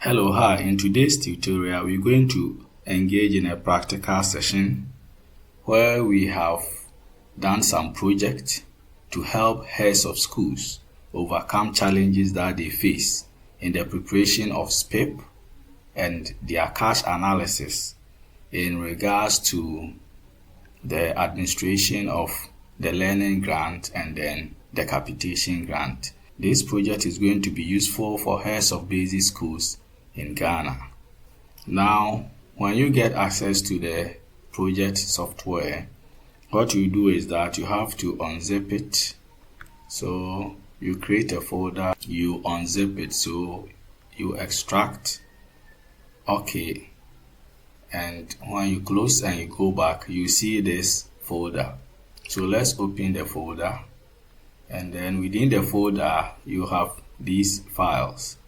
Hello, hi. In today's tutorial, we're going to engage in a practical session where we have done some projects to help heads of schools overcome challenges that they face in the preparation of SPIP and their cash analysis in regards to the administration of the learning grant and then the capitation grant. This project is going to be useful for heads of basic schools in Ghana. Now, when you get access to the project software, what you do is that you have to unzip it. So you create a folder, you unzip it, so you extract, okay, and when you close and you go back, you see this folder. So let's open the folder, and then within the folder you have these files.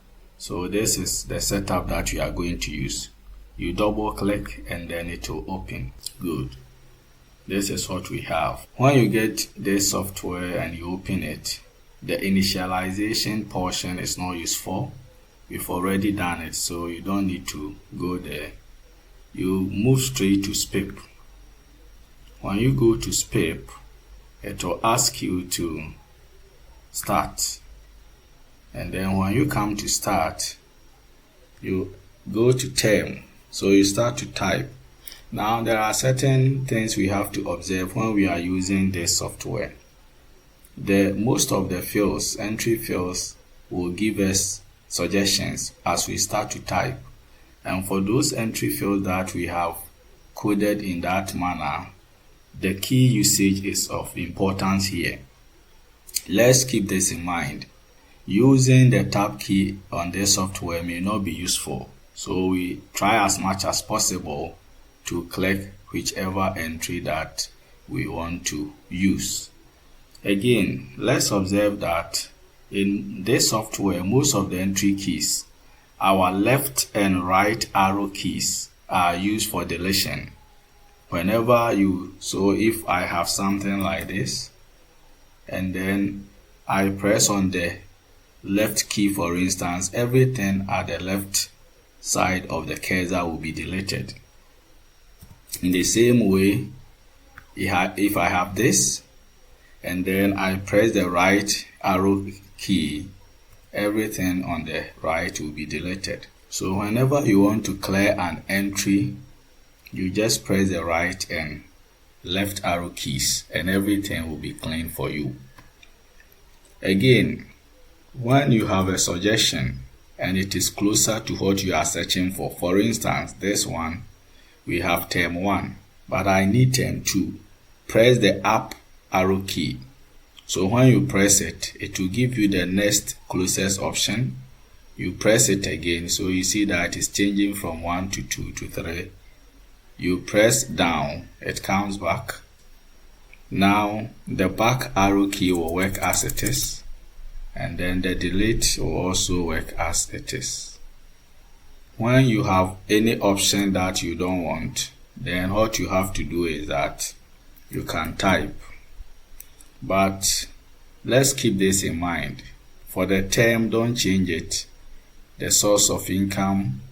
So this is the setup that you are going to use. You double click and then it will open. Good. This is what we have. When you get this software and you open it, the initialization portion is not useful. We've already done it, so you don't need to go there. You move straight to SPIP. When you go to SPIP, it will ask you to start. And then when you come to start, you go to term. So you start to type. Now there are certain things we have to observe when we are using this software. Most of the fields, entry fields, will give us suggestions as we start to type. And for those entry fields that we have coded in that manner, the key usage is of importance here. Let's keep this in mind. Using the tab key on this software may not be useful, so we try as much as possible to click whichever entry that we want to use. Again, let's observe that in this software, most of the entry keys, our left and right arrow keys are used for deletion. So if I have something like this, and then I press on the left key, for instance, everything at the left side of the cursor will be deleted. In the same way, if I have this and then I press the right arrow key, everything on the right will be deleted. So whenever you want to clear an entry, you just press the right and left arrow keys and everything will be clean for you. Again, when you have a suggestion and it is closer to what you are searching for instance, this one, we have term 1, but I need term 2. Press the up arrow key. So when you press it, it will give you the next closest option. You press it again, so you see that it's changing from 1 to 2 to 3. You press down, it comes back. Now the back arrow key will work as it is, and then the delete will also work as it is. When you have any option that you don't want, then what you have to do is that you can type. But let's keep this in mind. For the term, don't change it. The source of income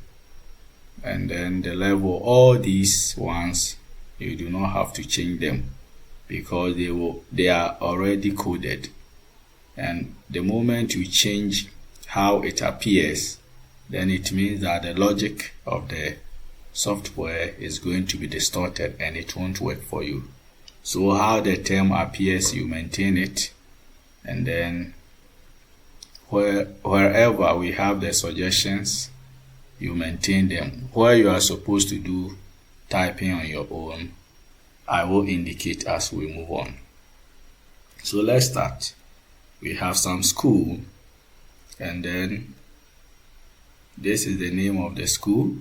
and then the level, all these ones, you do not have to change them because they are already coded. And the moment you change how it appears, then it means that the logic of the software is going to be distorted and it won't work for you. So how the term appears, you maintain it, and then wherever we have the suggestions, you maintain them. Where you are supposed to do typing on your own, I will indicate as we move on. So let's start. We have some school, and then this is the name of the school,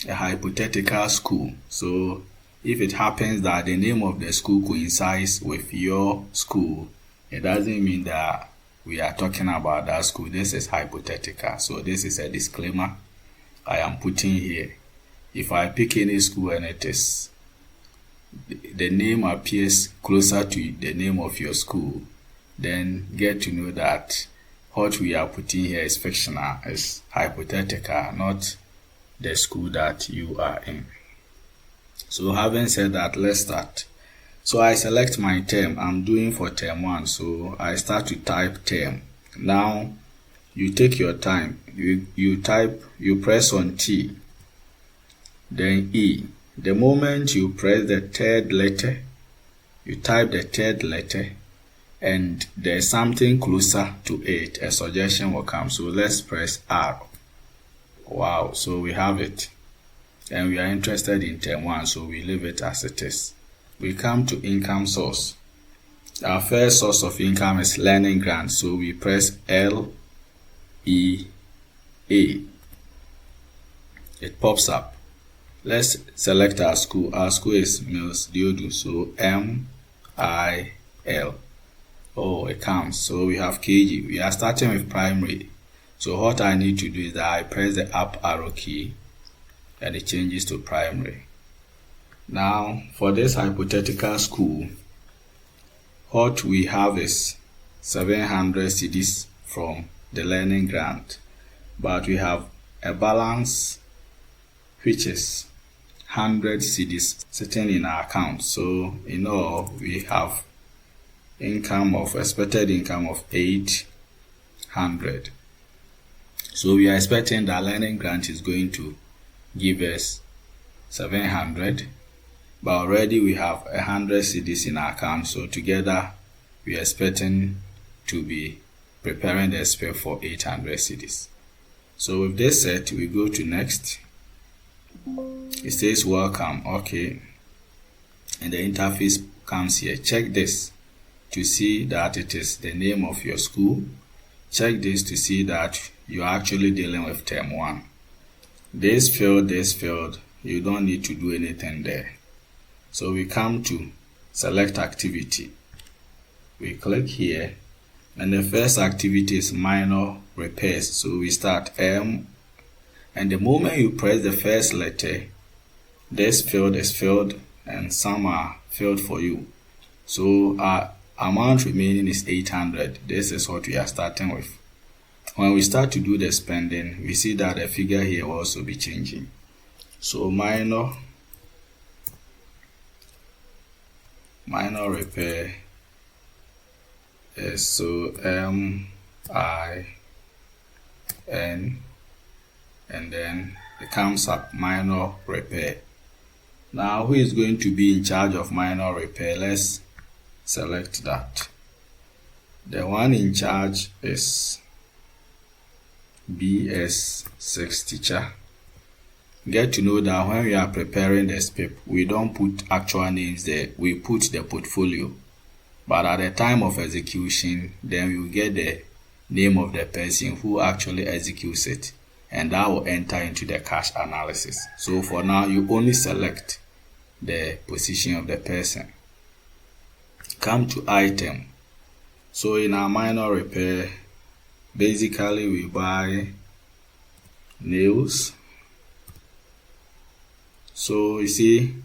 a hypothetical school. So if it happens that the name of the school coincides with your school, it doesn't mean that we are talking about that school. This is hypothetical. So this is a disclaimer I am putting here. If I pick any school and the name appears closer to the name of your school, then get to know that what we are putting here is fictional, is hypothetical, not the school that you are in. So having said that, let's start. So I select my term. I'm doing for term 1, so I start to type term. Now you take your time. You press on T, then E. The moment you press the third letter, you type the third letter, and there's something closer to it, a suggestion will come. So let's press R. Wow, so we have it. And we are interested in term 1, so we leave it as it is. We come to income source. Our first source of income is learning grant, so we press LEA. It pops up. Let's select our school. Our school is Mills Diodu, so MIL. Oh, it comes. So we have KG. We are starting with primary. So what I need to do is that I press the up arrow key and it changes to primary. Now, for this hypothetical school, what we have is 700 cedis from the learning grant, but we have a balance which is 100 cedis sitting in our account. So in all, we have expected income of 800. So we are expecting that learning grant is going to give us 700, but already we have 100 cedis in our account. So together we are expecting to be preparing the SPIP for 800 cedis. So with this set, we go to next. It says welcome. Okay, and the interface comes here. Check this to see that it is the name of your school. Check this to see that you are actually dealing with term 1. This field, you don't need to do anything there. So we come to select activity. We click here, and the first activity is minor repairs. So we start M, and the moment you press the first letter, this field is filled and some are filled for you. So our amount remaining is 800. This is what we are starting with. When we start to do the spending, we see that the figure here will also be changing. So minor repair is so MIN, and then it comes up minor repair. Now who is going to be in charge of minor repair? Let's select that. The one in charge is BS6 teacher. Get to know that when we are preparing the SPIP, we don't put actual names there, we put the portfolio. But at the time of execution, then we will get the name of the person who actually executes it, and that will enter into the cash analysis. So for now, you only select the position of the person. Come to item. So in our minor repair, basically we buy nails. So you see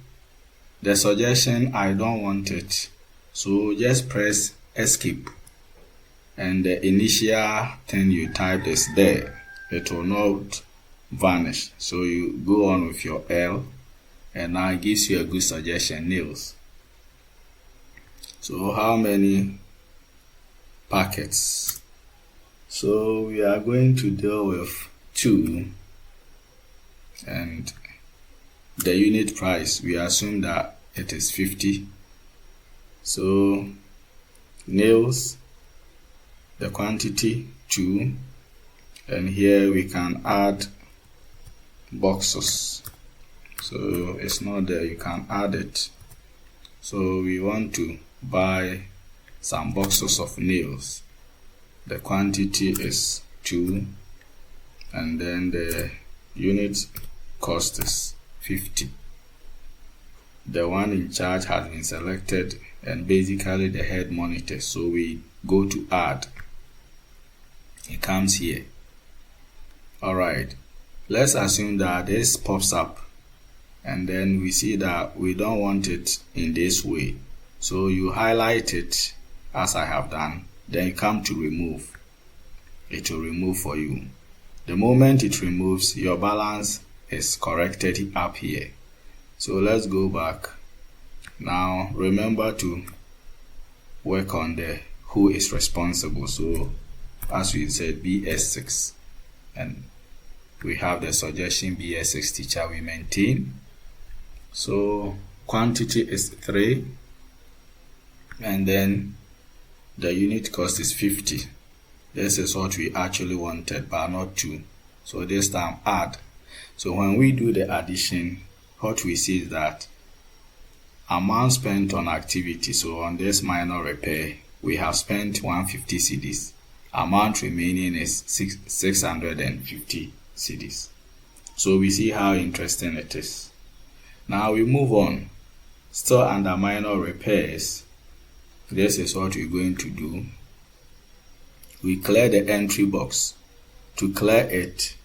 the suggestion, I don't want it, so just press escape, and the initial thing you typed is there. It will not vanish. So you go on with your L, and now it gives you a good suggestion, nails. So how many packets? So we are going to deal with 2, and the unit price, we assume that it is 50. So nails, the quantity 2, and here we can add boxes. So it's not there, you can add it. So we want to buy some boxes of nails. The quantity is 2, and then the unit cost is 50. The one in charge has been selected, and basically the head monitor. So we go to add. It comes here. Alright, let's assume that this pops up, and then we see that we don't want it in this way. So you highlight it as I have done, then you come to remove. it will remove for you. The moment it removes, your balance is corrected up here. So let's go back. Now remember to work on the who is responsible. So as we said, BS6, and we have the suggestion BS6 teacher we maintain. So quantity is 3, and then the unit cost is 50. This is what we actually wanted, but not 2. So this time add. So when we do the addition, what we see is that amount spent on activity. So on this minor repair, we have spent 150 cedis. Amount remaining is 650 cedis. So we see how interesting it is. Now we move on. Still under minor repairs, this is what we're going to do. We clear the entry box. To clear it,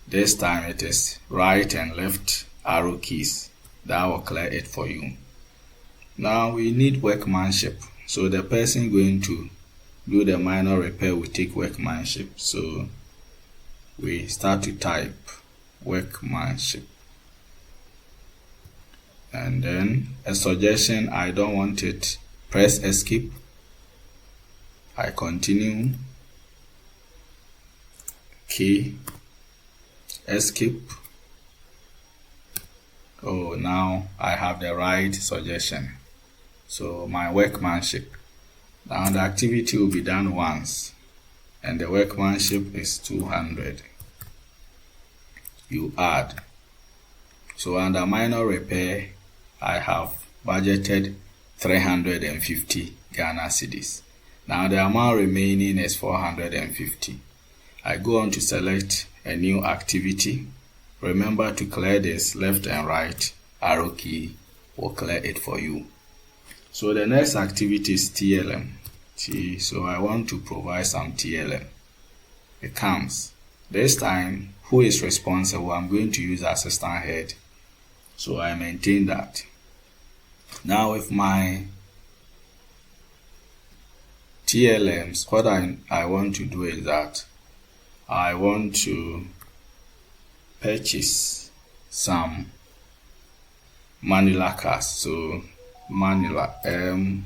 this time it is right and left arrow keys. That will clear it for you. Now we need workmanship. So the person going to do the minor repair will take workmanship. So we start to type workmanship. And then a suggestion, I don't want it. Press escape. I continue. Key. Escape. Oh, now I have the right suggestion. So my workmanship. Now the activity will be done once, and the workmanship is 200. You add. So under minor repair, I have budgeted 350 Ghana cedis. Now the amount remaining is 450. I go on to select a new activity. Remember to clear this left and right arrow key will clear it for you. So the next activity is TLM. So I want to provide some TLM. It comes. This time, who is responsible? I'm going to use assistant head. So I maintain that. Now with my TLMs, what I want to do is that I want to purchase some Manila cards. So Manila, M-A-N,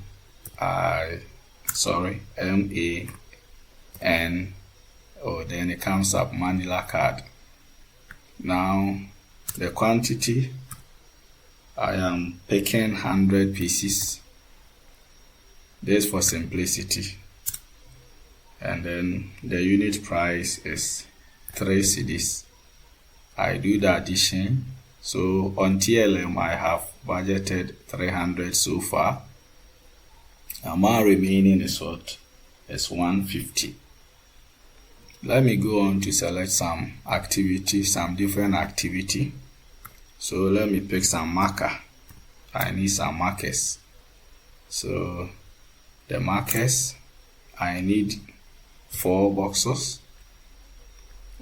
then it comes up Manila card. Now the quantity, I am picking 100 pieces. This for simplicity. And then the unit price is 3 cedis. I do the addition. So on TLM, I have budgeted 300 so far. Amount remaining is what? Is 150. Let me go on to select some activity, some different activity. So let me pick some marker. I need some markers. So the markers, I need 4 boxes,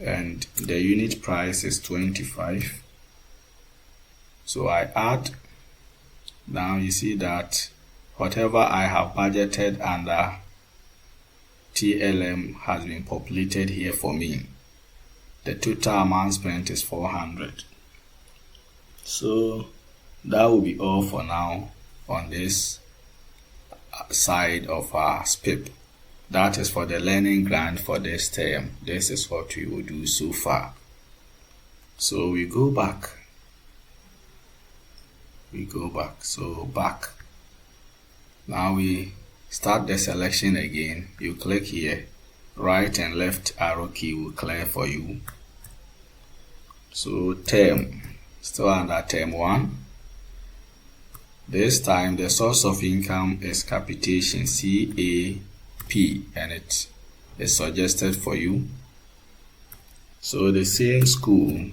and the unit price is 25. So I add. Now you see that whatever I have budgeted under TLM has been populated here for me. The total amount spent is 400. So that will be all for now on this side of our SPIP. That is for the learning grant for this term. This is what we will do so far. So we go back. So back. Now we start the selection again. You click here. Right and left arrow key will clear for you. So term. Still under term 1. This time the source of income is capitation, CAP, and it is suggested for you. So the same school,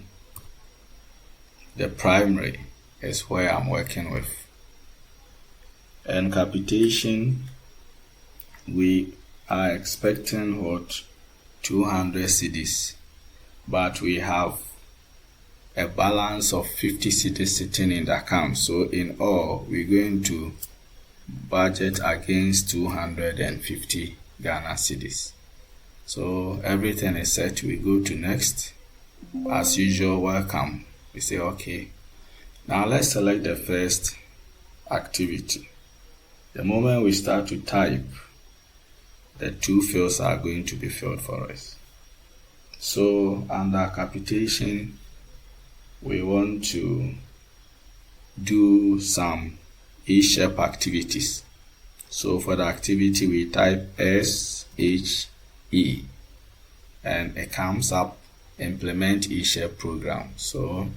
the primary, is where I'm working with. And capitation, we are expecting what? 200 cedis, but we have a balance of 50 cedis sitting in the account. So in all, we're going to budget against 250 Ghana cedis. So everything is set. We go to next. As usual, welcome. We say okay. Now let's select the first activity. The moment we start to type, the two fields are going to be filled for us. So under capitation, we want to do some E-shape activities. So for the activity, we type SHE and it comes up implement E-shape program. So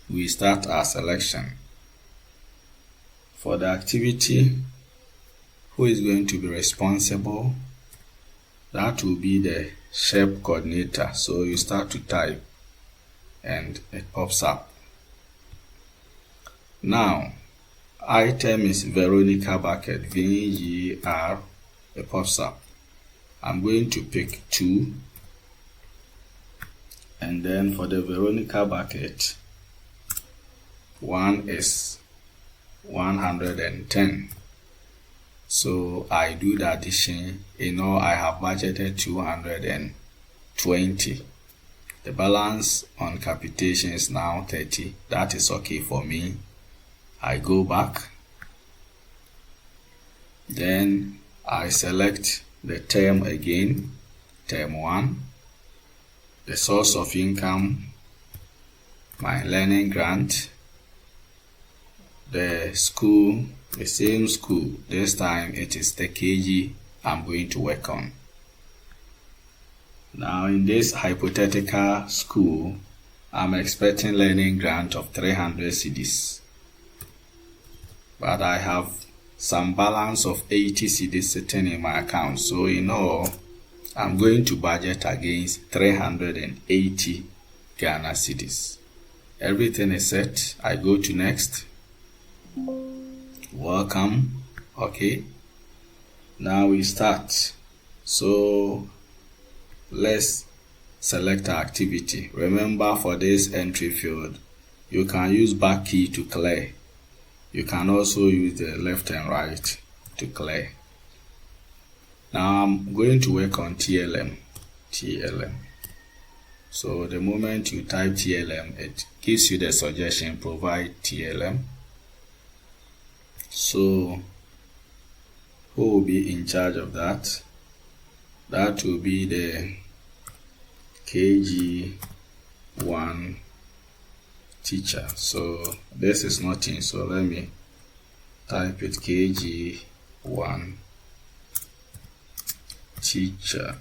we start our selection. For the activity, who is going to be responsible? That will be the shape coordinator. So you start to type and it pops up. Now, item is Veronica bucket, VER, it pops up. I'm going to pick 2. And then for the Veronica bucket, 1 is 110. So I do the addition. I have budgeted 220. The balance on capitation is now 30. That is okay for me. I go back. Then I select the term again, term 1. The source of income, my learning grant. The school, the same school. This time it is the KG I'm going to work on. Now in this hypothetical school, I'm expecting learning grant of 300 cedis. But I have some balance of 80 cedis sitting in my account. So I'm going to budget against 380 Ghana cedis. Everything is set. I go to next. Welcome. Okay. Now we start. So let's select our activity. Remember, for this entry field, you can use back key to clear. You can also use the left and right to clear. Now I'm going to work on TLM. So the moment you type TLM, it gives you the suggestion, provide TLM. So who will be in charge of that? That will be the KG1 teacher. So this is nothing. So let me type it, KG1 teacher.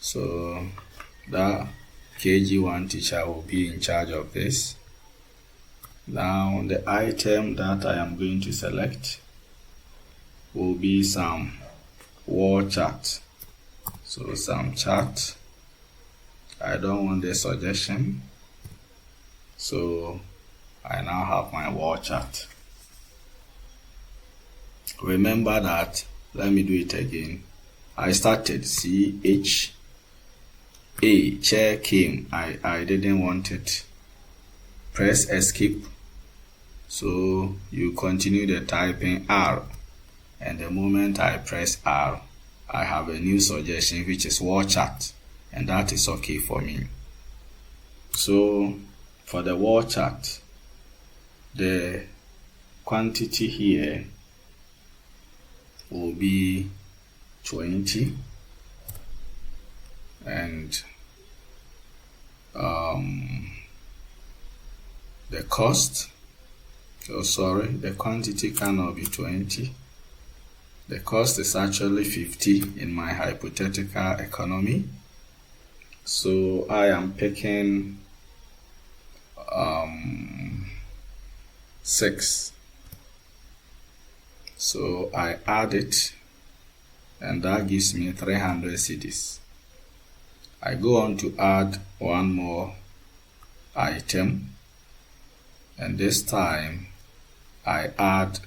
So that KG1 teacher will be in charge of this. Now the item that I am going to select will be some wall chart. So some chart. I don't want the suggestion. So I now have my wall chart. Remember that, let me do it again. I started CH. A chair came. I didn't want it. Press escape. So you continue the typing R. And the moment I press R, I have a new suggestion, which is wall chart. And that is okay for me. So for the wall chart, the quantity here will be 20. And the cost, the quantity cannot be 20. The cost is actually 50 in my hypothetical economy. So I am picking 6. So I add it, and that gives me 300 cedis. I go on to add one more item, and this time I add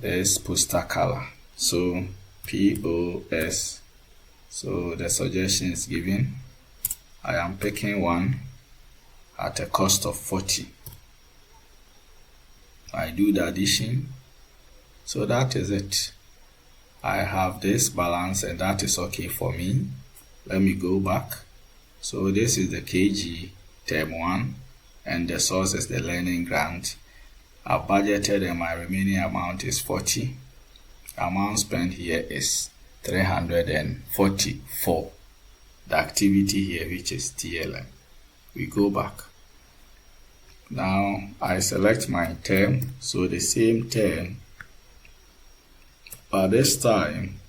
this poster color. So POS. So the suggestion is given. I am picking one at a cost of 40. I do the addition. So that is it. I have this balance and that is okay for me. Let me go back. So this is the KG term 1 and the source is the learning grant. I budgeted and my remaining amount is 40. Amount spent here is 344. The activity here, which is TLM. We go back. Now I select my term, so the same term, but this time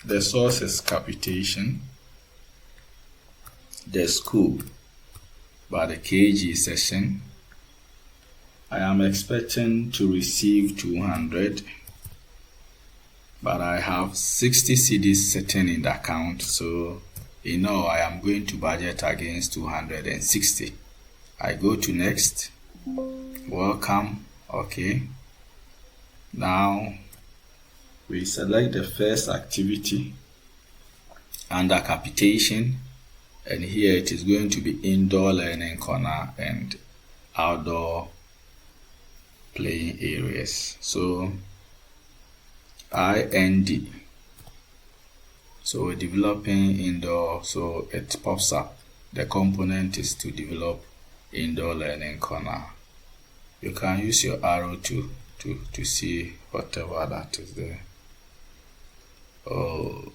the source is capitation, the school, but the KG session. I am expecting to receive 200, but I have 60 cedis sitting in the account, so I am going to budget against 260. I go to next. Welcome. Okay. Now we select the first activity under capitation, and here it is going to be indoor learning corner and outdoor playing areas. So IND. So we're developing indoor, so it pops up. The component is to develop indoor learning corner. You can use your arrow to see whatever that is there. Oh,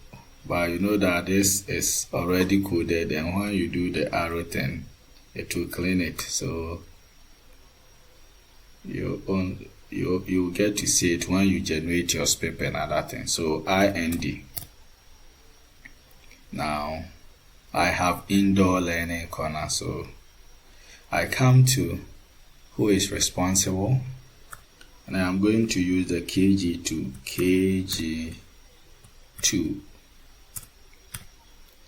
but you know that this is already coded, and when you do the arrow thing, it will clean it. So you get to see it when you generate your SPIP and other things. So IND. Now I have indoor learning corner, so I come to who is responsible, and I am going to use the KG2. KG2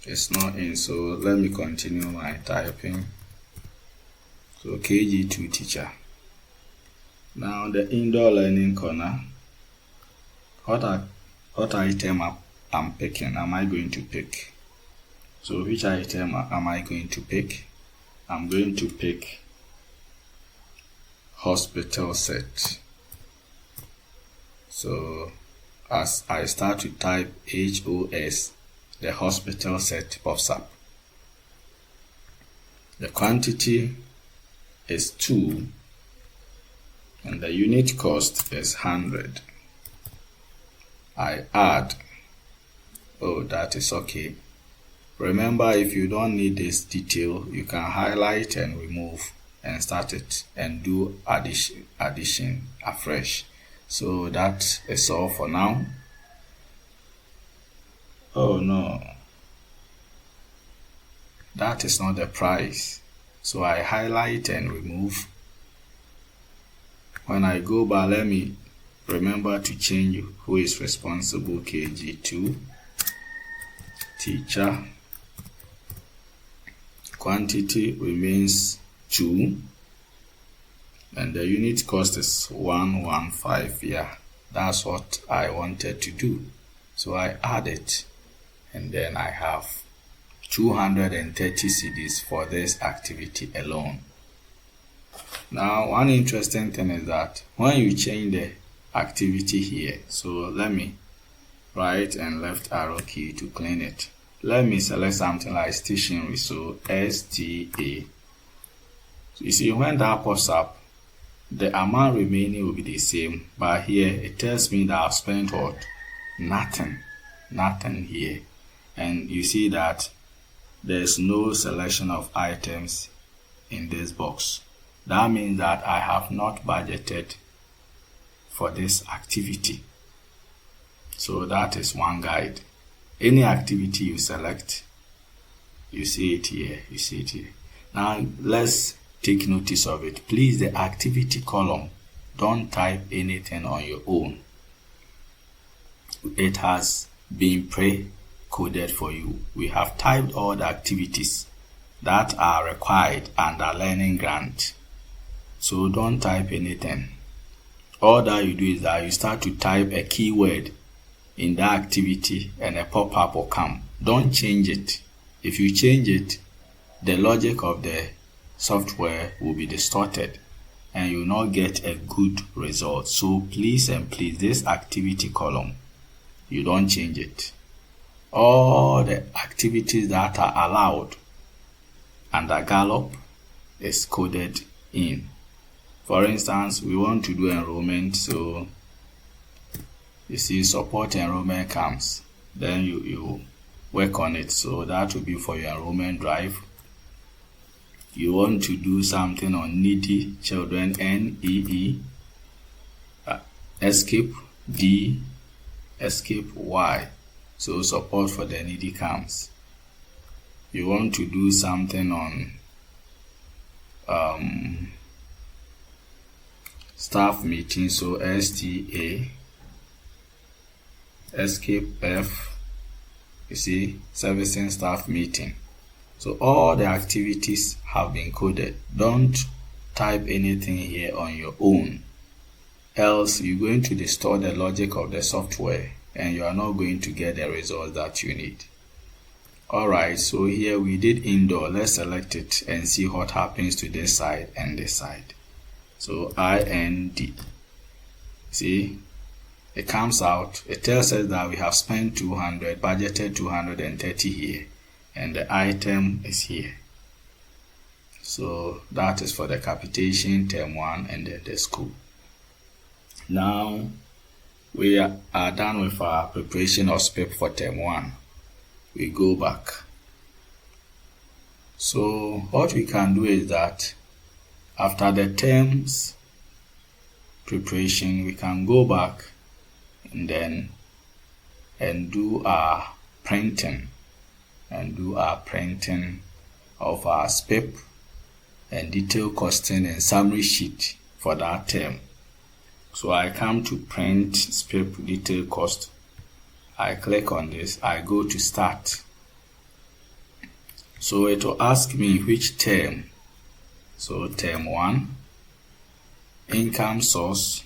it's not in, so let me continue my typing. So KG2 teacher. Now the indoor learning corner, what item I'm picking, am I going to pick? So which item am I going to pick? I'm going to pick hospital set. So as I start to type HOS, the hospital set pops up. The quantity is 2 and the unit cost is 100. I add. Oh, that is okay. Remember, if you don't need this detail, you can highlight and remove and start it and do addition afresh. So that is all for now. Oh no, that is not the price. So I highlight and remove. When I go back, let me remember to change who is responsible. KG2 teacher. Quantity remains 2 and the unit cost is 115. Yeah, that's what I wanted to do. So I add it, and then I have 230 cedis for this activity alone. Now one interesting thing is that when you change the activity here, so let me right and left arrow key to clean it. Let me select something like stationery, so STA. So you see, when that pops up, the amount remaining will be the same, but here it tells me that I've spent what? Nothing here. And you see that there's no selection of items in this box. That means that I have not budgeted for this activity. So that is one guide. Any activity you select, you see it here, you see it here. Now let's take notice of it. Please, the activity column, don't type anything on your own. It has been pre-coded for you. We have typed all the activities that are required under learning grant. So don't type anything. All that you do is that you start to type a keyword in that activity and a pop-up will come. Don't change it. If you change it, the logic of the software will be distorted. and you will not get a good result. So please and please, this activity column, you don't change it. All the activities that are allowed under Gallup is coded in. For instance, we want to do enrollment, so you see support enrollment camps, then you work on it. So that will be for your enrollment drive. You want to do something on needy children, NEE, escape D, escape Y, so support for the needy camps. You want to do something on staff meeting, so STA, escape F, you see, servicing staff meeting. So all the activities have been coded. Don't type anything here on your own, else you're going to distort the logic of the software and you are not going to get the result that you need. Alright, so here we did indoor. Let's select it and see what happens to this side and this side. So IND. See, it comes out. It tells us that we have spent 200, budgeted 230 here, and the item is here. So that is for the capitation term 1 and the school. Now we are done with our preparation of SPIP for term 1. We go back. So what we can do is that after the terms preparation, we can go back and then do our printing of our SPIP and detail costing and summary sheet for that term. So I come to print SPIP detail cost. I click on this, I go to start. So it will ask me which term. So term 1, income source.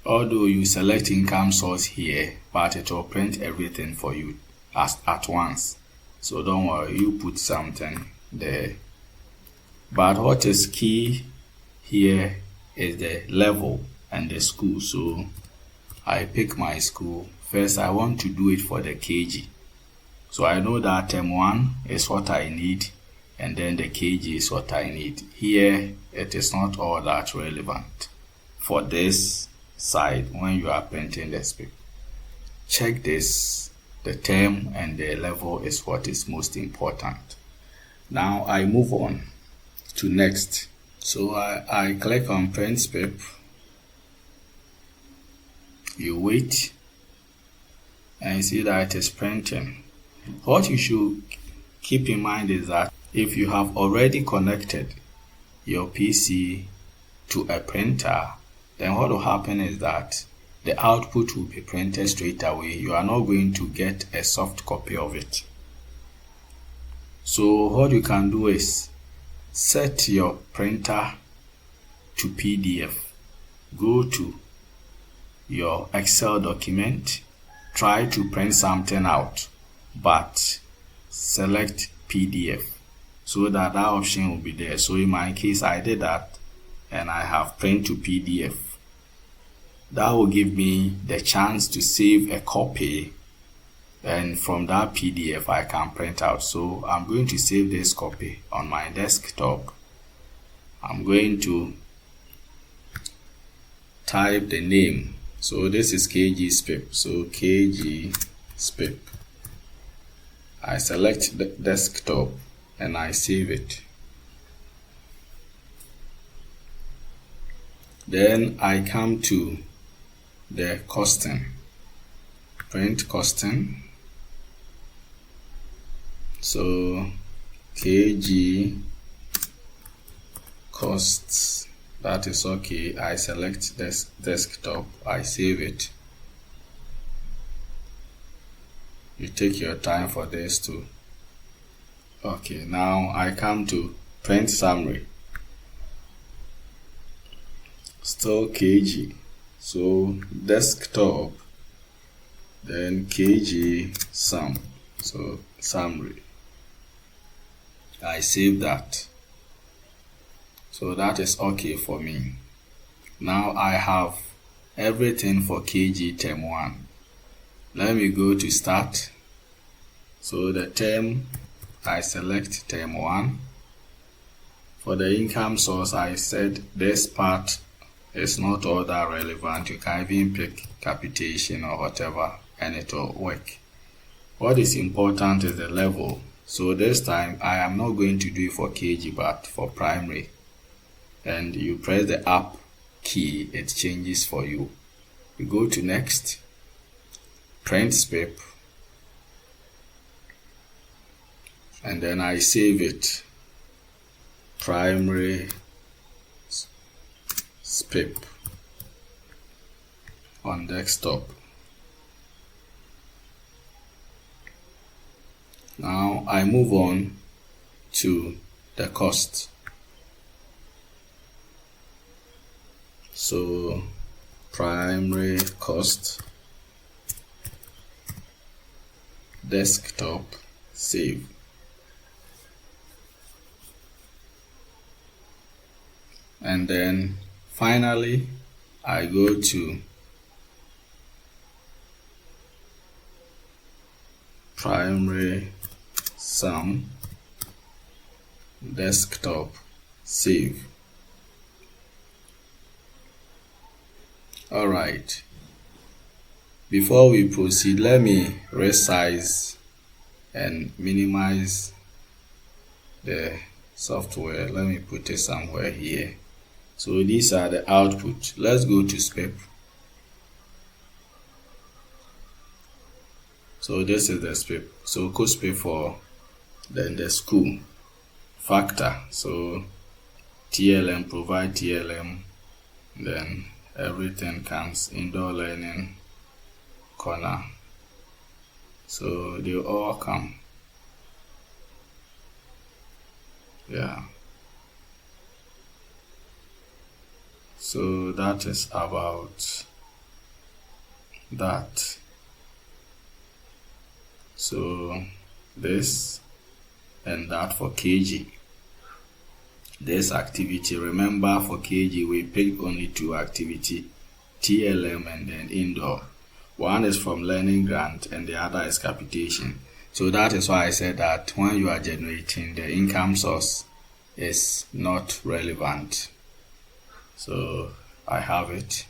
Although you select income source here, but it will print everything for you at once. So don't worry, you put something there. But what is key here is the level and the school. So I pick my school. First, I want to do it for the KG. So I know that term 1 is what I need, and then the KG is what I need. Here, it is not all that relevant for this side when you are printing the SPIP. Check this. The term and the level is what is most important. Now I move on to next. So I click on print SPIP. You wait and you see that it is printing. What you should keep in mind is that if you have already connected your PC to a printer, then what will happen is that the output will be printed straight away. You are not going to get a soft copy of it. So what you can do is set your printer to PDF. Go to your Excel document, try to print something out, but select PDF so that option will be there. So in my case, I did that and I have print to PDF. That will give me the chance to save a copy, and from that PDF I can print out. So I'm going to save this copy on my desktop. I'm going to type the name. So this is KG SPIP. So KG SPIP. I select the desktop and I save it. Then I come to the costing. Print costing. So KG costs, that is okay. I select this desktop, I save it. You take your time for this too. Okay, now I come to print summary. Still KG. So desktop, then KG sum. So summary. I save that. So that is okay for me. Now I have everything for KG term 1. Let me go to start. So the term, I select term 1. For the income source, I said this part is not all that relevant. You can even pick capitation or whatever and it will work. What is important is the level. So this time I am not going to do it for KG but for primary. And you press the up key, it changes for you. You go to next, print SPIP, and then I save it. Primary SPIP on desktop. Now I move on to the cost. So primary cost, desktop, save. And then finally I go to primary sum, desktop, save. Alright, before we proceed, let me resize and minimize the software. Let me put it somewhere here. So these are the output. Let's go to SPIP. So this is the SPIP. So quo-spip for then the school factor. So TLM, provide TLM, then everything comes, indoor learning corner. So they all come. Yeah. So that is about that. So this and that for KG. This activity, remember for KG we picked only 2 activity, TLM and then indoor. One is from learning grant and the other is capitation. So that is why I said that when you are generating, the income source is not relevant. So I have it.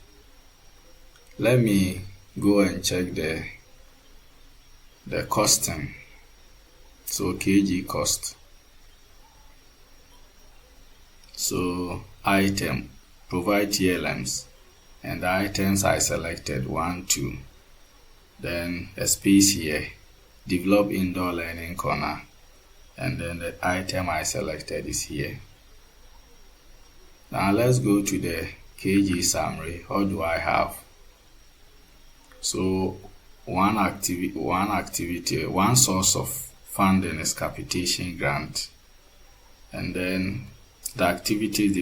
Let me go and check the costing. So KG cost. So item, provide TLMs, and the items I selected 1, 2. Then a space here, develop indoor learning corner, and then the item I selected is here. Now let's go to the KG summary. What do I have? So one source of funding is capitation grant, and then the activities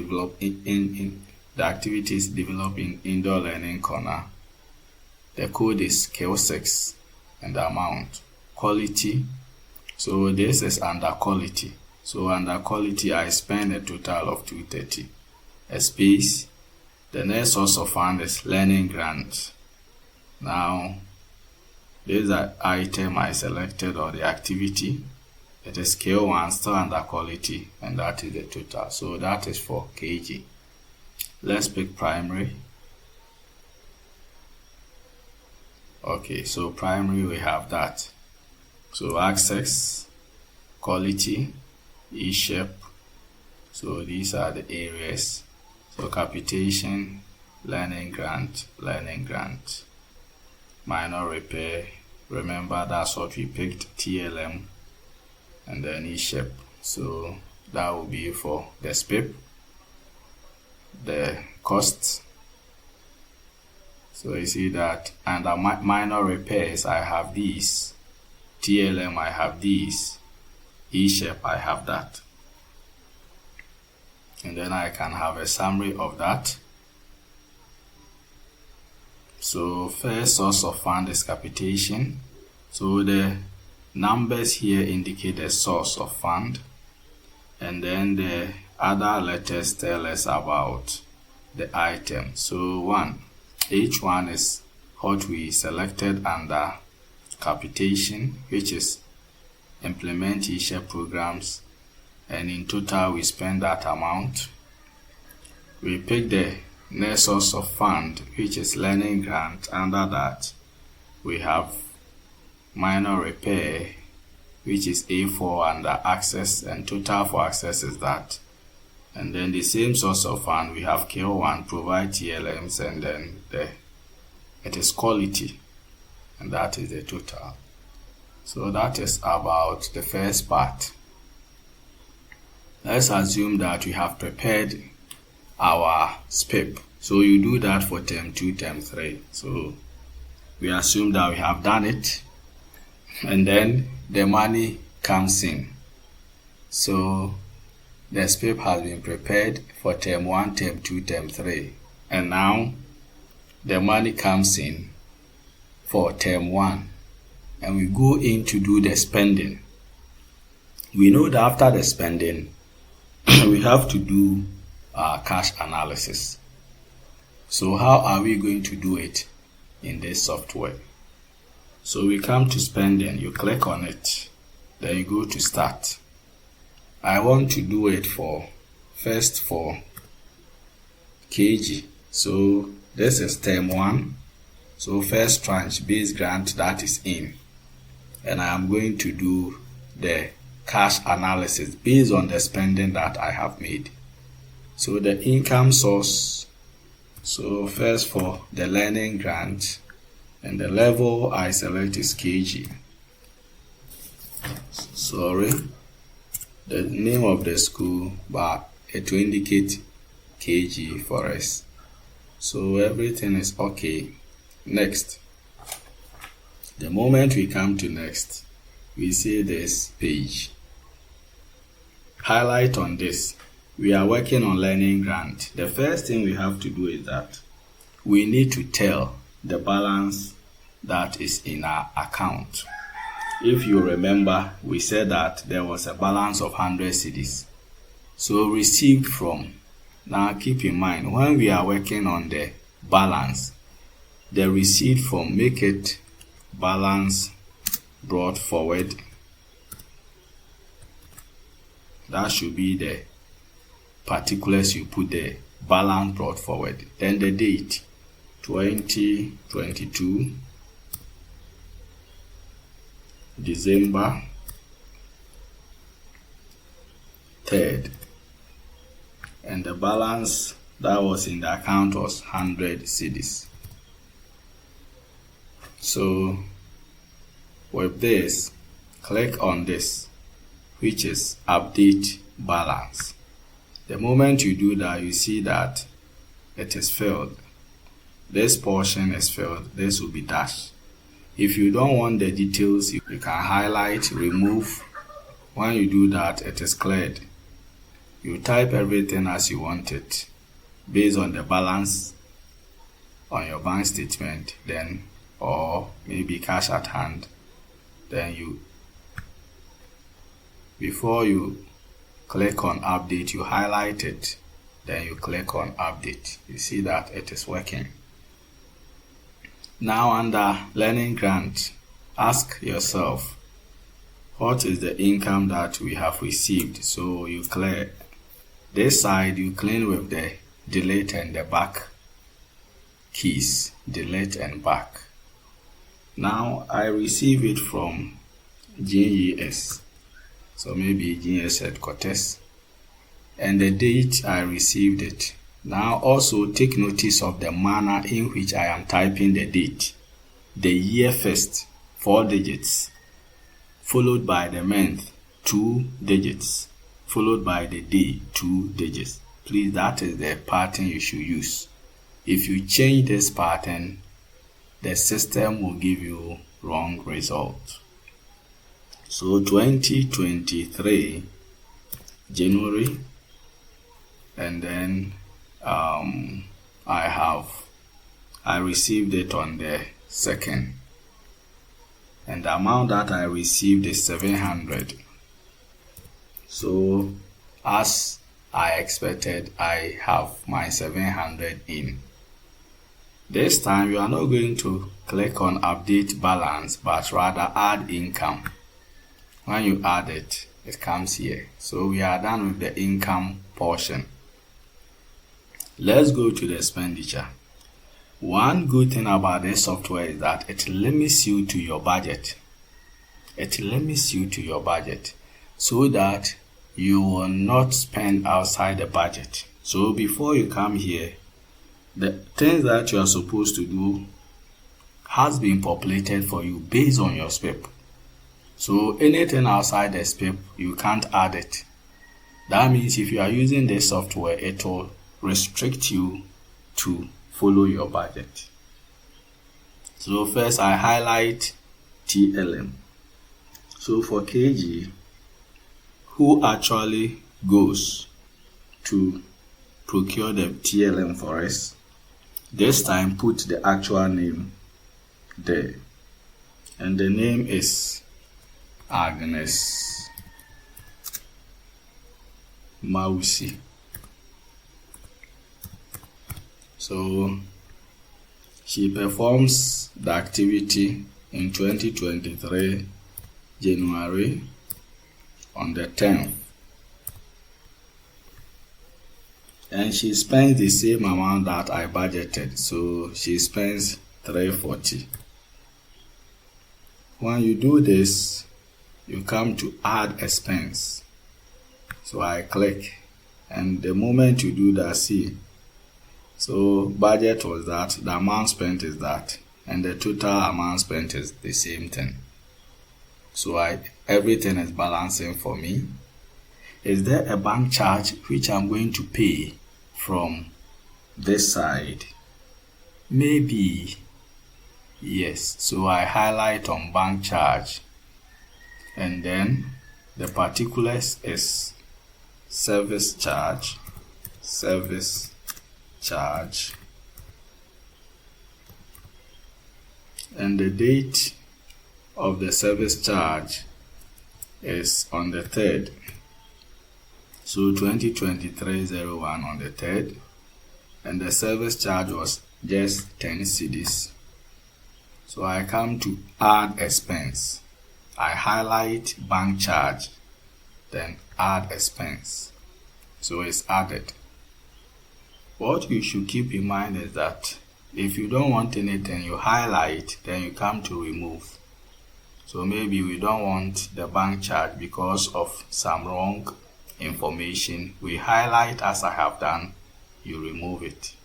developed in indoor learning corner. The code is quo-6 and the amount. Quality. So this is under quality. So under quality I spend a total of 230. A space. The next source of fund is learning grant. Now this is the item I selected or the activity. It is K1 still under quality, and that is the total. So that is for KG. Let's pick primary. Okay, so primary we have that. So access, quality, E-shape. So these are the areas. So capitation, learning grant, minor repair. Remember that's what we picked, TLM. And then E-shape. So that will be for the SPIP, the costs. So you see that under minor repairs I have these, TLM I have these, E-shape I have that. And then I can have a summary of that. So first source of fund is capitation. So the numbers here indicate the source of fund, and then the other letters tell us about the item. So 1, H1 is what we selected under capitation, which is implement e-share programs, and in total we spend that amount. We pick the next source of fund, which is learning grant. Under that we have minor repair, which is A4 under access, and total for access is that. And then the same source of fund, we have K1, provide TLMs, and then it is quality, and that is the total. So that is about the first part. Let's assume that we have prepared our SPIP. So you do that for term 2, term 3. So we assume that we have done it, and then the money comes in. So the SPIP has been prepared for term 1, term 2, term 3, and now the money comes in for term 1, and we go in to do the spending. We know that after the spending we have to do our cash analysis. So how are we going to do it in this software? So we come to spending, you click on it, then you go to start. I want to do it first for kg. So this is term 1. So first tranche base grant, that is in, and I am going to do the cash analysis based on the spending that I have made. So the income source, so first for the learning grant, and the level I select is kg. Sorry, the name of the school, but it will indicate kg for us. So everything is okay. Next. The moment we come to next, we see this page. Highlight on this. We are working on learning grant. The first thing we have to do is that we need to tell the balance that is in our account. If you remember, we said that there was a balance of 100 cedis. So received from. Now keep in mind, when we are working on the balance, the receipt from, make it balance brought forward. That should be the particulars you put there, balance brought forward. Then the date, 2022 December 3rd, and the balance that was in the account was 100 cedis. So with this, click on this, which is update balance. The moment you do that, you see that it is filled. This portion is filled. This will be dashed. If you don't want the details, you can highlight, remove. When you do that, it is cleared. You type everything as you want it based on the balance on your bank statement, then, or maybe cash at hand. Then you, before you click on update, you highlight it, then you click on update. You see that it is working. Now under learning grant, ask yourself, what is the income that we have received? So you clear this side, you clean with the delete and the back keys, delete and back. Now I receive it from GES, so maybe GES headquarters, and the date I received it. Now also take notice of the manner in which I am typing the date. The year first, 4 digits, followed by the month, 2 digits, followed by the day, 2 digits. Please, that is the pattern you should use. If you change this pattern, the system will give you wrong result. So 2023 January, and then I received it on the 2nd, and the amount that I received is 700. So as I expected I have my 700 in. This time you are not going to click on update balance, but rather add income. When you add it, it comes here. So we are done with the income portion. Let's go to the expenditure. One good thing about this software is that it limits you to your budget. It limits you to your budget so that you will not spend outside the budget. So before you come here, the things that you are supposed to do has been populated for you based on your SPIP. So anything outside the SPIP, you can't add it. That means if you are using this software, it will restrict you to follow your budget. So first I highlight TLM. So for KG, who actually goes to procure the TLM for us? This time put the actual name there. And the name is Agnes Mausi. So she performs the activity in 2023 January on the 10th, and she spends the same amount that I budgeted, so she spends 340. When you do this, you come to add expense. So I click, and the moment you do that, see, so budget was that, the amount spent is that, and the total amount spent is the same thing. So everything is balancing for me. Is there a bank charge which I'm going to pay from this side? Maybe yes. So I highlight on bank charge, and then the particulars is service charge, and the date of the service charge is on the 3rd. So 2023-01 on the 3rd, and the service charge was just 10 cedis. So I come to add expense. I highlight bank charge, then add expense. So it's added. What you should keep in mind is that if you don't want anything, you highlight, then you come to remove. So maybe we don't want the bank charge because of some wrong information. We highlight as I have done, you remove it.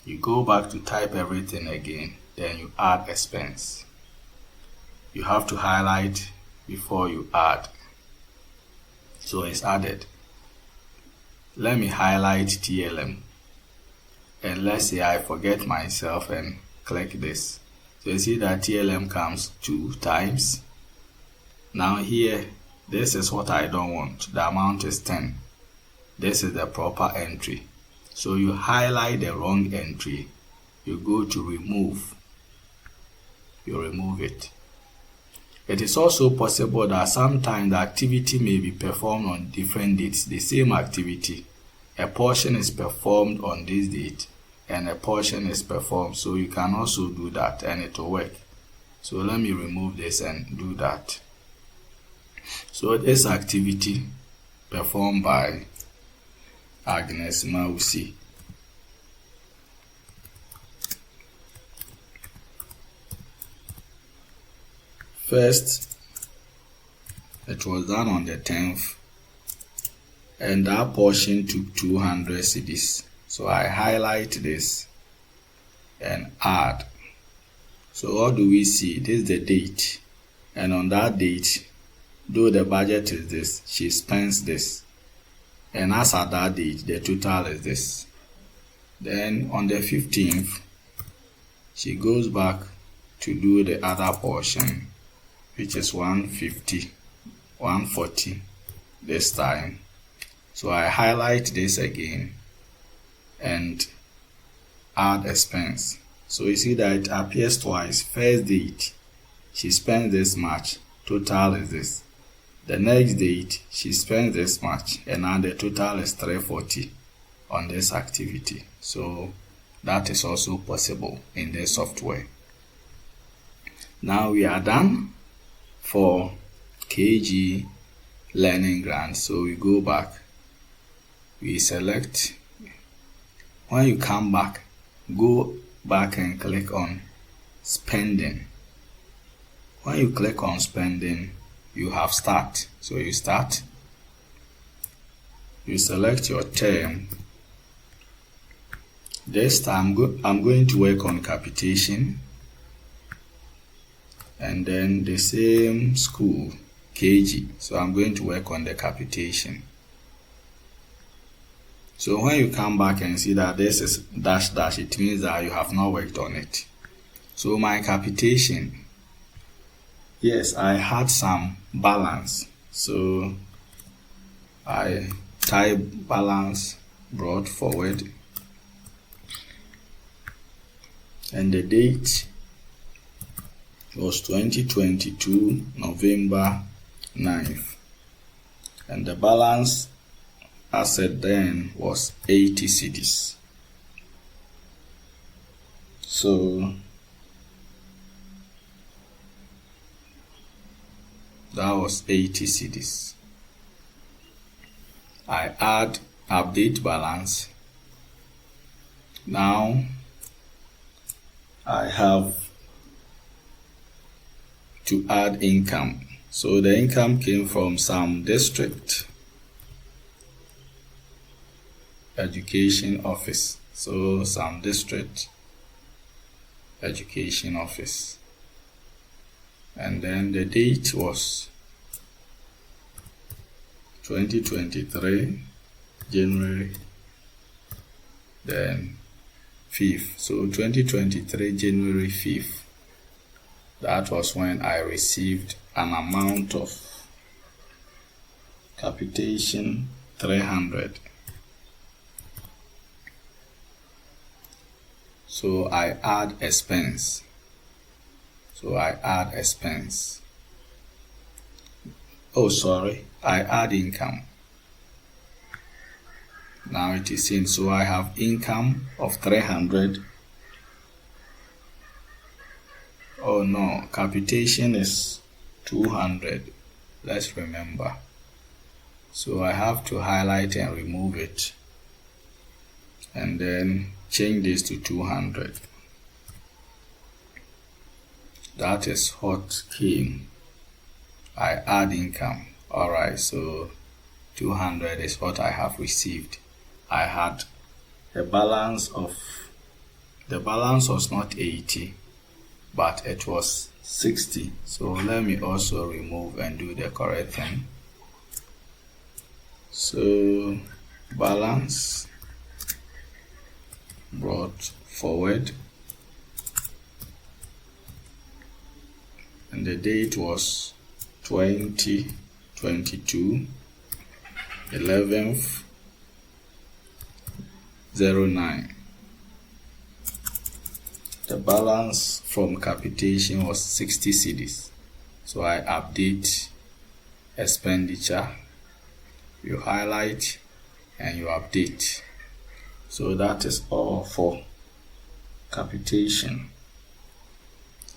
You go back to type everything again, then you add expense. You have to highlight before you add. So it's added. Let me highlight TLM. And let's say I forget myself and click this. So you see that TLM comes 2 times. Now here, this is what I don't want. The amount is 10. This is the proper entry. So you highlight the wrong entry. You go to remove. You remove it. It is also possible that sometimes the activity may be performed on different dates. The same activity, a portion is performed on this date and a portion is performed. So you can also do that and it will work. So let me remove this and do that. So this activity performed by Agnes Mausi. First, it was done on the 10th, and that portion took 200 cedis. So I highlight this and add. So what do we see? This is the date, and on that date, though the budget is this, she spends this, and as at that date, the total is this. Then on the 15th, she goes back to do the other portion, which is 150, 140 this time. So I highlight this again and add expense. So you see that it appears twice. First date, she spends this much, total is this. The next date, she spends this much, and now the total is 340 on this activity. So that is also possible in the software. Now we are done for KG Learning Grant. So we go back, we select. When you come back, go back and click on spending. When you click on spending, you have start. So you start, you select your term. This time I'm going to work on capitation, and then the same school, KG. So I'm going to work on the capitation. So when you come back and see that this is dash dash, it means that you have not worked on it. So my capitation, yes, I had some balance. So I type balance brought forward, and the date was 2022 November 9th, and the balance asset then was 80 cedis. So that was 80 cedis. I add update balance. Now I have to add income. So the income came from some district education office. So some district education office. And then the date was 2023 January then 5th. So 2023 January 5th, that was when I received an amount of capitation 300. So I add expense. I add income. Now it is in. So I have income of 300. Oh no, capitation is 200. Let's remember. So I have to highlight and remove it, and then change this to 200. That is what came. I add income. Alright, so 200 is what I have received. I had the balance was not 80, but it was 60. So let me also remove and do the correct thing. So balance brought forward, and the date was 2022 11th 09. The balance from capitation was 60 cedis. So I update expenditure, you highlight and you update. So that is all for capitation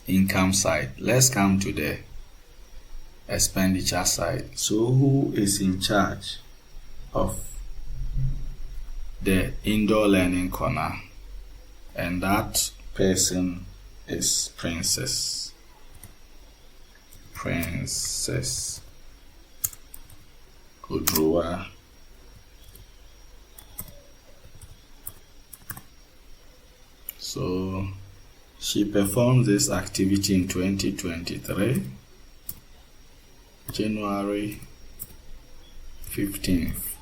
income side. Let's come to the expenditure side. So who is in charge of the indoor learning corner? And that person is Princess Kudrua. So she performed this activity in 2023 January 15th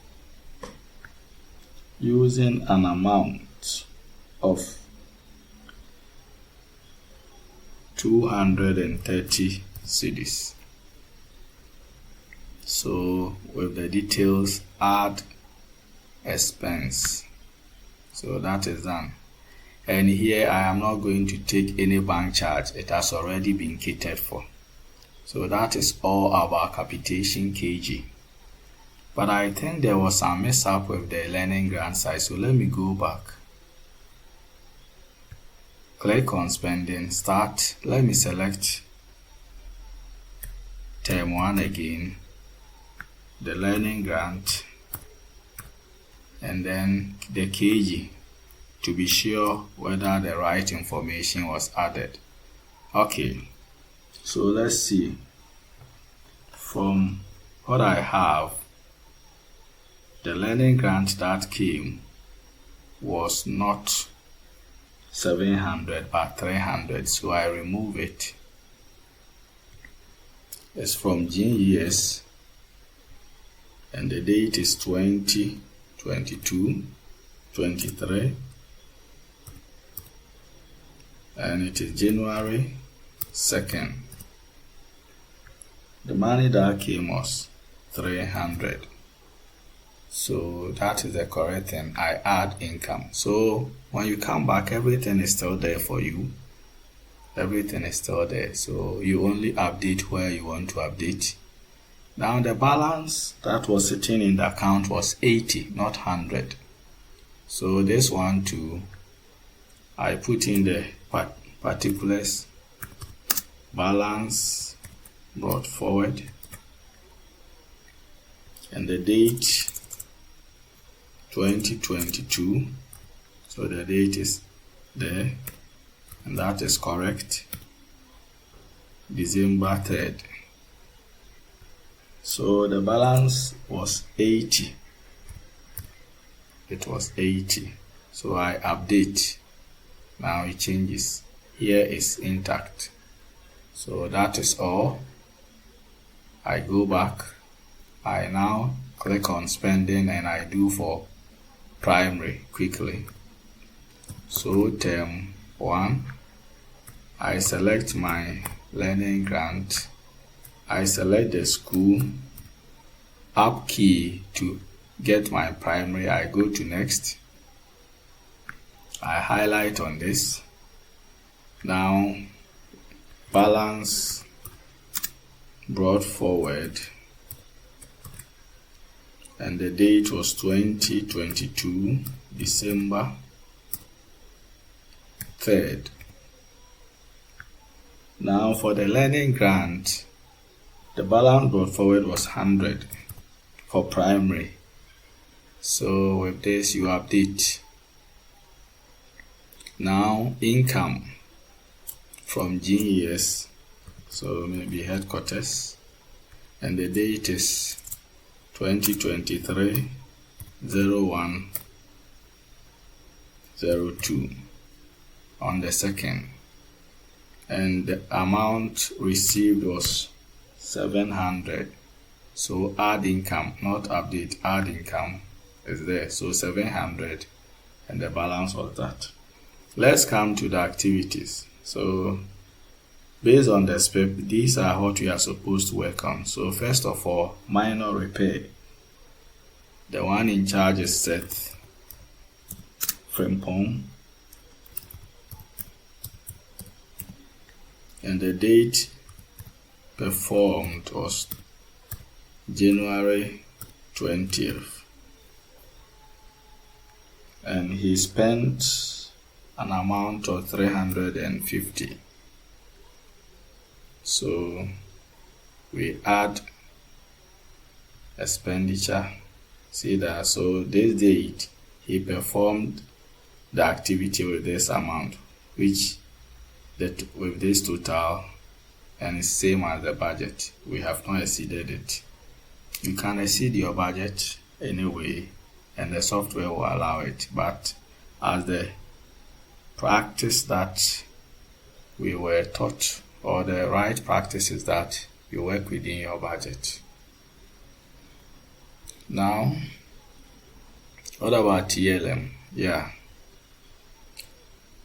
using an amount of 230 cedis. So with the details, add expense. So that is done. And here I am not going to take any bank charge. It has already been catered for. So that is all about capitation KG. But I think there was some mishap with the learning grant side. So let me go back. Click on spending, start. Let me select term 1 again, the learning grant, and then the KG to be sure whether the right information was added. Okay, so let's see. From what I have, the learning grant that came was not 700 but 300, so I remove it. It's from GES and the date is 20, 22, 23, and it is January 2nd. The money that came was 300. So that is the correct thing. I add income. So when you come back, everything is still there for you. Everything is still there. So you only update where you want to update. Now the balance that was sitting in the account was 80, not 100. So this one too, I put in the particulars, balance brought forward, and the date 2022. So the date is there, and that is correct. December 3rd. So the balance was 80. It was 80. So I update. Now it changes. Here is intact. So that is all. I go back. I now click on spending and I do for primary quickly. So term 1, I select my learning grant. I select the school, up key to get my primary. I go to next. I highlight on this. Now balance brought forward, and the date was 2022, December 3rd. Now for the learning grant, the balance brought forward was 100 for primary. So with this you update. Now income from GES, so maybe headquarters, and the date is 2023 0102 on the 2nd, and the amount received was 700. So add income, not update, add income is there. So 700 and the balance was that. Let's come to the activities. So based on the SPIP, these are what we are supposed to work on. So first of all, minor repair. The one in charge is Seth Frimpong, and the date performed was January 20th, and he spent an amount of 350. So we add expenditure. See that? So this date he performed the activity with this amount, which with this total, and it's same as the budget. We have not exceeded it. You can exceed your budget anyway, and the software will allow it. But as the practice that we were taught, or the right practice, is that you work within your budget. Now, what about TLM? Yeah.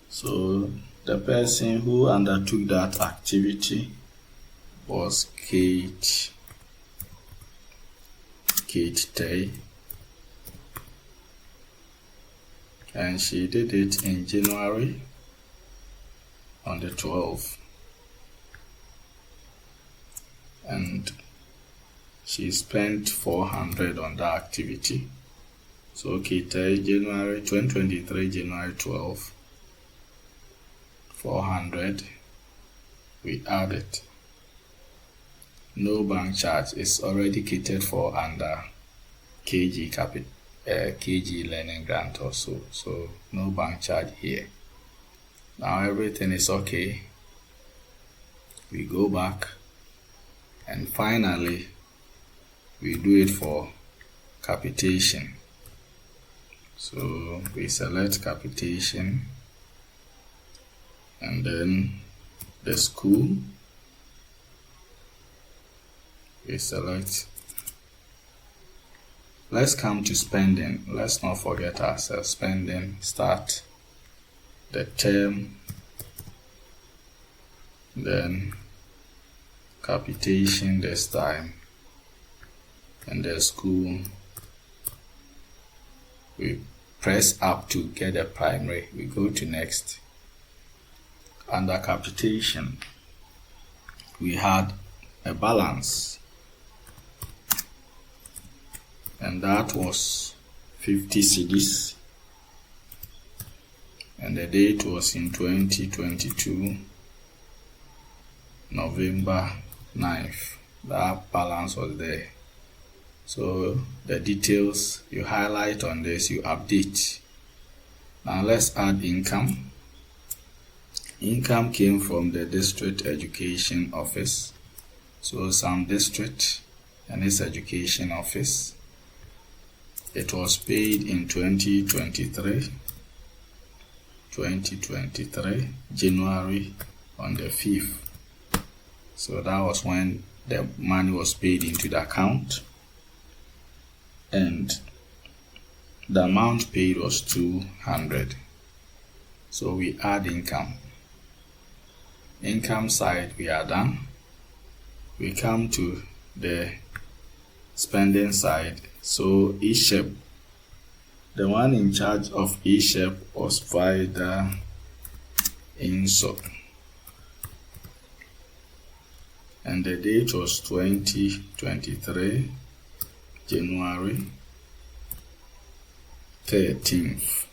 So the person who undertook that activity was Kate Tay, and she did it in January on the 12th. and she spent 400 on that activity. So okay, January 2023, January 12, 400, we add it. No bank charge is already catered for under KG Learning Grant also. So no bank charge here. Now everything is okay. We go back and finally we do it for capitation. So we select capitation and then the school. We select. Let's come to spending. Let's not forget ourselves. Spending, start the term, then capitation this time, and the school. We press up to get a primary. We go to next. Under capitation, we had a balance, and that was 50 cedis, and the date was in 2022 November 9th. That balance was there. So the details you highlight on this, you update. Now let's add income. Income came from the district education office. So some district and its education office. It was paid in 2023, January on the 5th. So that was when the money was paid into the account. And the amount paid was 200. So we add income. Income side, we are done. We come to the spending side. So SPIP, the one in charge of SPIP was Vida Inso, and the date was 2023 January 13th.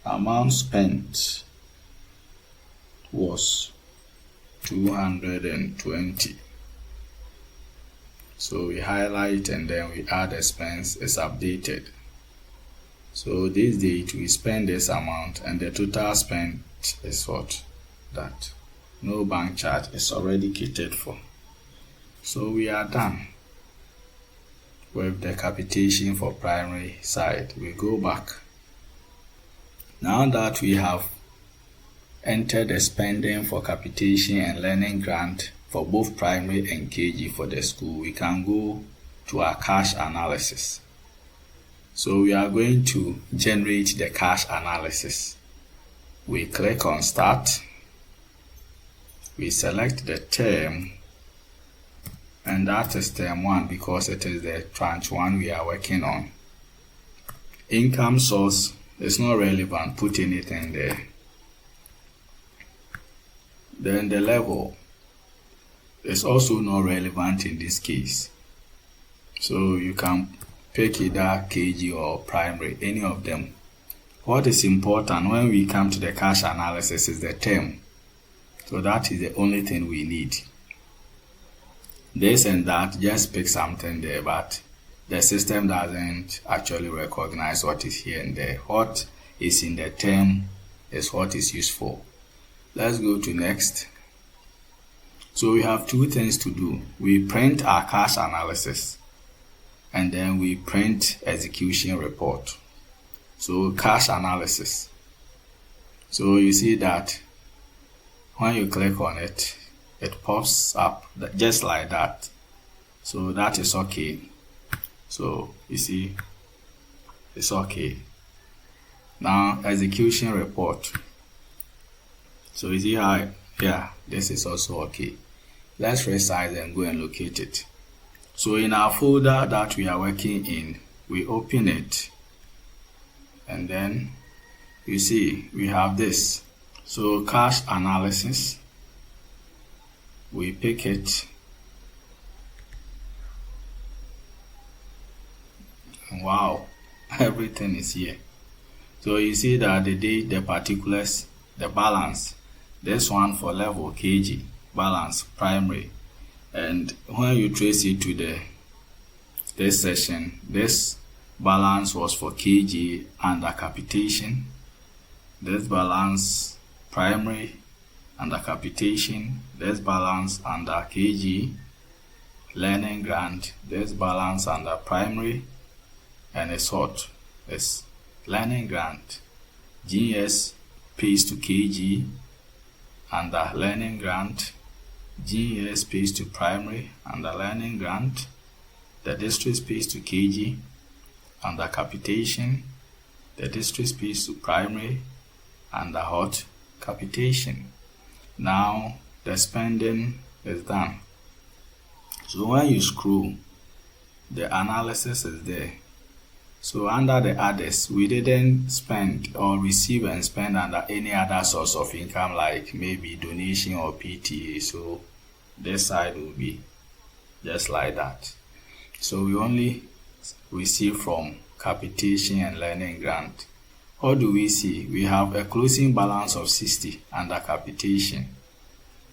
Amount spent was 220. So we highlight and then we add expense is updated. So this date we spend this amount and the total spent is what? That. No bank charge is already catered for. So we are done with the capitation for primary side. We go back. Now that we have entered the spending for capitation and learning grant for both primary and KG for the school, we can go to our cash analysis. So we are going to generate the cash analysis. We click on start. We select the term, and that is term 1 because it is the tranche 1 we are working on. Income source is not relevant, put anything there. Then the level is also not relevant in this case. So you can pick either KG or primary, any of them. What is important when we come to the cash analysis is the term. So that is the only thing we need. This and that, just pick something there, but the system doesn't actually recognize what is here and there. What is in the term is what is useful. Let's go to next. So we have two things to do. We print our cash analysis and then we print execution report. So cash analysis. So you see that when you click on it, it pops up just like that. So that is okay. So you see, it's okay. Now execution report. So you see how, yeah, this is also okay. Let's resize and go and locate it. So in our folder that we are working in, we open it and then you see we have this. So cash analysis, we pick it Everything is here. So you see that the date, the particulars, the balance. This one for level kg, balance, primary. And when you trace it to this section, this balance was for kg under capitation. This balance primary under capitation. This balance under kg learning grant. This balance under primary, and it's what? It's learning grant. GS pays to kg under learning grant. GS pays to primary under learning grant. The district pays to kg under capitation. The district pays to primary under hot capitation. Now the spending is done. So when you scroll, the analysis is there. So under the others, we didn't spend or receive and spend under any other source of income, like maybe donation or PTA. So this side will be just like that. So we only receive from capitation and learning grant. What do we see? We have a closing balance of 60 under capitation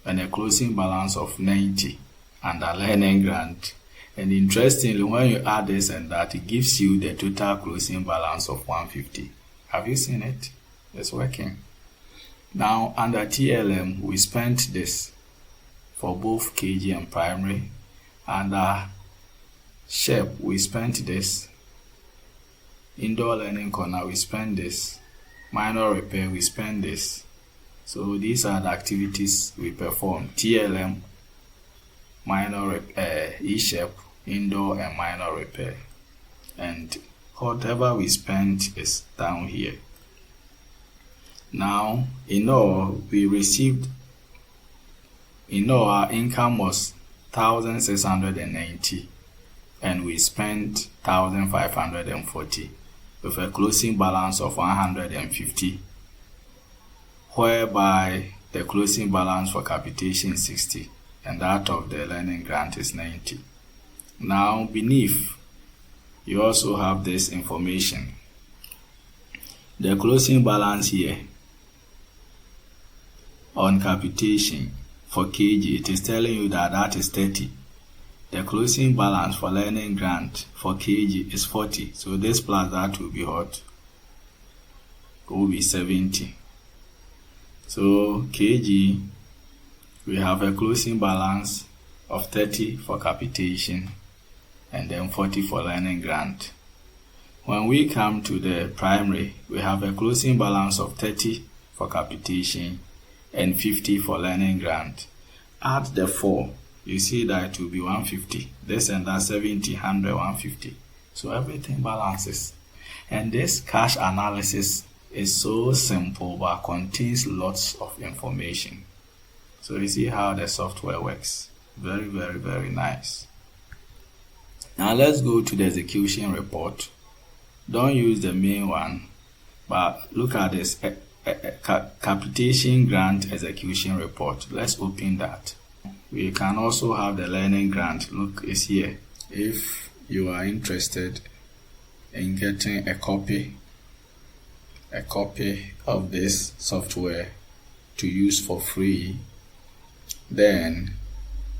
and a closing balance of 90 under learning grant. And interestingly, when you add this and that, it gives you the total closing balance of 150. Have you seen it? It's working. Now, under TLM, we spent this for both KG and primary. Under SHEP, we spent this. Indoor learning corner, we spent this. Minor repair, we spent this. So these are the activities we perform. TLM, minor E-SHEP, indoor and minor repair. And whatever we spent is down here. Now, in all, our income was 1,690 and we spent 1,540 with a closing balance of 150, whereby the closing balance for capitation is 60 and that of the learning grant is 90. Now beneath, you also have this information. The closing balance here on capitation for KG, it is telling you that that is 30. The closing balance for learning grant for KG is 40. So this plus that will be what? Will be 70. So KG, we have a closing balance of 30 for capitation and then 40 for learning grant. When we come to the primary, we have a closing balance of 30 for capitation and 50 for learning grant. Add the 4, you see that it will be 150. This and that 70, 100, 150. So everything balances. And this cash analysis is so simple but contains lots of information. So you see how the software works. Very, very, very nice. Now let's go to the execution report. Don't use the main one, but look at this capitation grant execution report. Let's open that. We can also have the learning grant. Look, it's here. If you are interested in getting a copy of this software to use for free, then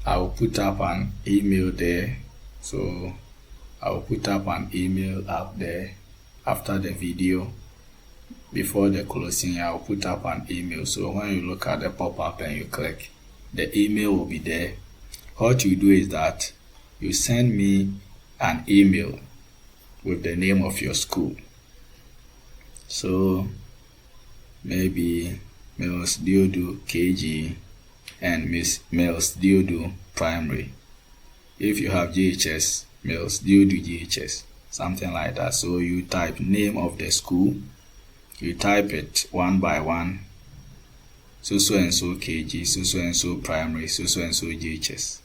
I will put up an email there. So I will put up an email up there after the video. Before the closing, I will put up an email. So when you look at the pop-up and you click, the email will be there. What you do is that you send me an email with the name of your school. So maybe Mills Diodu KG and Miss Mills Diodu Primary. If you have GHS, Mills Diodu GHS, something like that. So you type name of the school, you type it one by one, so and so KG, so and so primary, so and so GHS.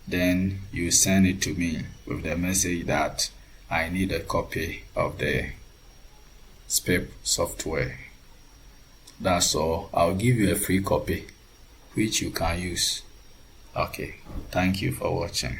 Then you send it to me with the message that I need a copy of the SPIP software. That's all. I'll give you a free copy which you can use. Okay, thank you for watching.